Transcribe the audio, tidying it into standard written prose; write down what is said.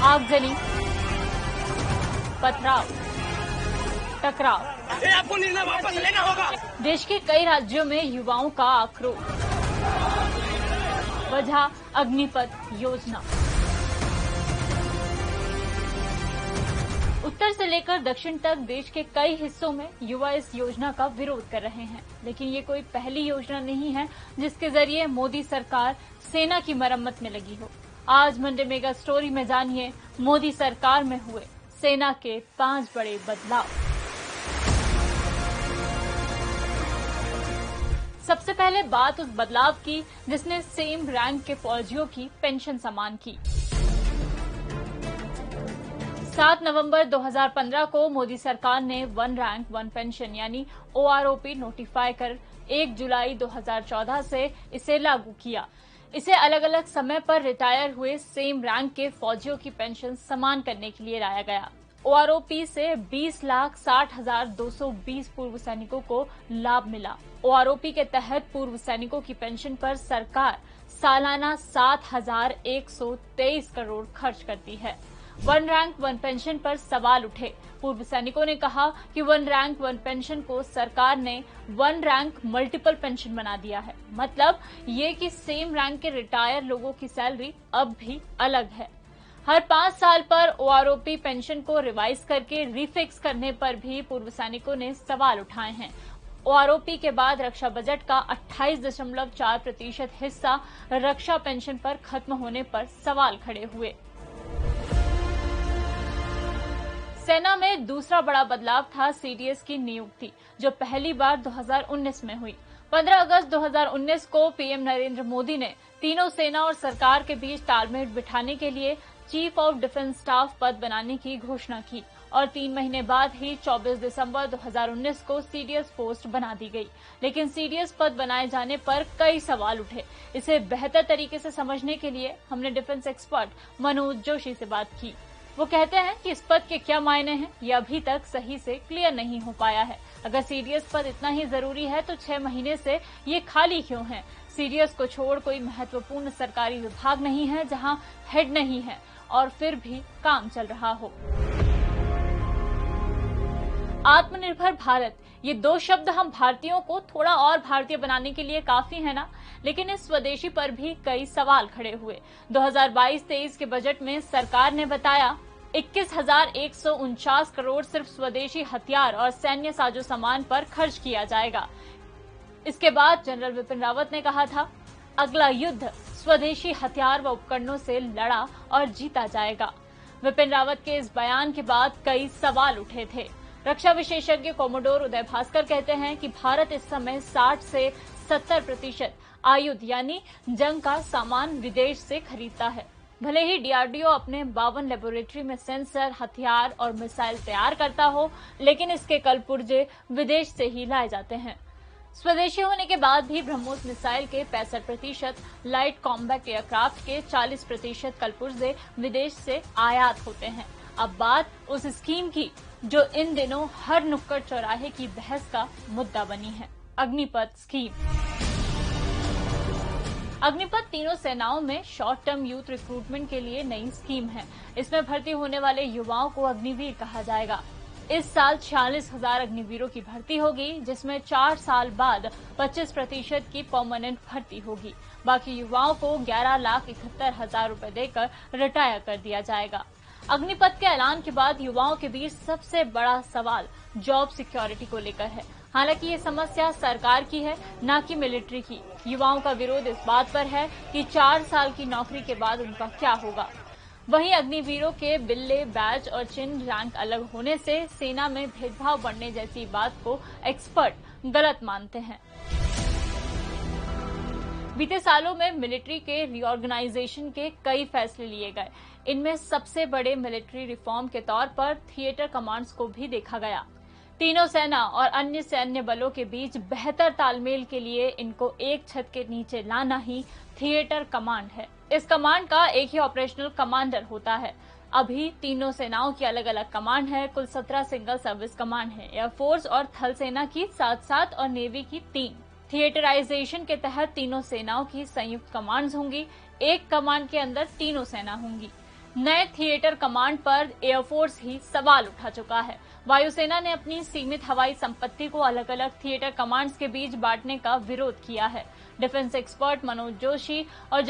आगजनी, पथराव, टकराव। आपको निर्णय वापस लेना होगा। देश के कई राज्यों में युवाओं का आक्रोश। वजह अग्निपथ योजना। उत्तर से लेकर दक्षिण तक देश के कई हिस्सों में युवा इस योजना का विरोध कर रहे हैं, लेकिन ये कोई पहली योजना नहीं है जिसके जरिए मोदी सरकार सेना की मरम्मत में लगी हो। आज मंडे मेगा स्टोरी में जानिए मोदी सरकार में हुए सेना के 5 बड़े बदलाव। सबसे पहले बात उस बदलाव की जिसने सेम रैंक के फौजियों की पेंशन समान की। 7 नवंबर 2015 को मोदी सरकार ने 1 रैंक 1 पेंशन यानी OROP नोटिफाई कर 1 जुलाई 2014 से इसे लागू किया। इसे अलग अलग समय पर रिटायर हुए सेम रैंक के फौजियों की पेंशन समान करने के लिए लाया गया। OROP से 20,60,220 पूर्व सैनिकों को लाभ मिला। OROP के तहत पूर्व सैनिकों की पेंशन पर सरकार सालाना 7,123 करोड़ खर्च करती है। 1 रैंक 1 पेंशन पर सवाल उठे। पूर्व सैनिकों ने कहा कि 1 रैंक 1 पेंशन को सरकार ने 1 रैंक मल्टीपल पेंशन बना दिया है। मतलब ये कि सेम रैंक के रिटायर लोगों की सैलरी अब भी अलग है। हर 5 साल पर OROP पेंशन को रिवाइज करके रिफिक्स करने पर भी पूर्व सैनिकों ने सवाल उठाए हैं। OROP के बाद रक्षा बजट का 28.4% हिस्सा रक्षा पेंशन पर खत्म होने पर सवाल खड़े हुए। सेना में दूसरा बड़ा बदलाव था CDS की नियुक्ति, जो पहली बार 2019 में हुई। 15 अगस्त 2019 को पीएम नरेंद्र मोदी ने तीनों सेना और सरकार के बीच तालमेल बिठाने के लिए चीफ ऑफ डिफेंस स्टाफ पद बनाने की घोषणा की और 3 महीने बाद ही 24 दिसंबर 2019 को CDS पोस्ट बना दी गई। लेकिन CDS पद बनाए जाने पर कई सवाल उठे। इसे बेहतर तरीके से समझने के लिए हमने डिफेंस एक्सपर्ट मनोज जोशी से बात की। वो कहते हैं कि इस पद के क्या मायने हैं, ये अभी तक सही से क्लियर नहीं हो पाया है। अगर CDS पद इतना ही जरूरी है तो 6 महीने से ये खाली क्यों है? CDS को छोड़ कोई महत्वपूर्ण सरकारी विभाग नहीं है जहां हेड नहीं है और फिर भी काम चल रहा हो। आत्मनिर्भर भारत, ये 2 शब्द हम भारतीयों को थोड़ा और भारतीय बनाने के लिए काफी है ना, लेकिन इस स्वदेशी पर भी कई सवाल खड़े हुए। 2022-23 के बजट में सरकार ने बताया 21,149 करोड़ सिर्फ स्वदेशी हथियार और सैन्य साजो सामान पर खर्च किया जाएगा। इसके बाद जनरल विपिन रावत ने कहा था, अगला युद्ध स्वदेशी हथियार व उपकरणों से लड़ा और जीता जाएगा। विपिन रावत के इस बयान के बाद कई सवाल उठे थे। रक्षा विशेषज्ञ कोमोडोर उदय भास्कर कहते हैं कि भारत इस समय 60 से 70% आयुध यानी जंग का सामान विदेश से खरीदता है। भले ही DRDO अपने 52 लेबोरेटरी में सेंसर, हथियार और मिसाइल तैयार करता हो, लेकिन इसके कलपुर्जे विदेश से ही लाए जाते हैं। स्वदेशी होने के बाद भी ब्रह्मोस मिसाइल के 65%, लाइट कॉम्बैट एयरक्राफ्ट के 40% कलपुर्जे विदेश से आयात होते हैं। अब बात उस स्कीम की जो इन दिनों हर नुक्कड़ चौराहे की बहस का मुद्दा बनी है, अग्निपथ स्कीम। अग्निपथ तीनों सेनाओं में शॉर्ट टर्म यूथ रिक्रूटमेंट के लिए नई स्कीम है। इसमें भर्ती होने वाले युवाओं को अग्निवीर कहा जाएगा। इस साल 46,000 अग्निवीरों की भर्ती होगी, जिसमें 4 साल बाद 25% की परमानेंट भर्ती होगी। बाकी युवाओं को 11,71,000 रुपए देकर रिटायर कर दिया जाएगा। अग्निपथ के ऐलान के बाद युवाओं के बीच सबसे बड़ा सवाल जॉब सिक्योरिटी को लेकर है। हालांकि ये समस्या सरकार की है, न कि मिलिट्री की। युवाओं का विरोध इस बात पर है कि 4 साल की नौकरी के बाद उनका क्या होगा। वहीं अग्निवीरों के बिल्ले, बैच और चिन्ह रैंक अलग होने से सेना में भेदभाव बढ़ने जैसी बात को एक्सपर्ट गलत मानते हैं। बीते सालों में मिलिट्री के रीऑर्गेनाइजेशन के कई फैसले लिए गए। इनमें सबसे बड़े मिलिट्री रिफॉर्म के तौर पर थिएटर कमांड्स को भी देखा गया। तीनों सेना और अन्य सैन्य बलों के बीच बेहतर तालमेल के लिए इनको एक छत के नीचे लाना ही थिएटर कमांड है। इस कमांड का एक ही ऑपरेशनल कमांडर होता है। अभी तीनों सेनाओं की अलग अलग कमांड है। कुल 17 सिंगल सर्विस कमांड है। एयरफोर्स और थल सेना की 7-7 और नेवी की 3। थिएटराइजेशन के तहत तीनों सेनाओं की संयुक्त कमांड्स होंगी। एक कमांड के अंदर तीनों सेना होंगी। नए थिएटर कमांड पर एयरफोर्स ही सवाल उठा चुका है। वायुसेना ने अपनी सीमित हवाई संपत्ति को अलग अलग थिएटर कमांड्स के बीच बांटने का विरोध किया है। डिफेंस एक्सपर्ट मनोज जोशी और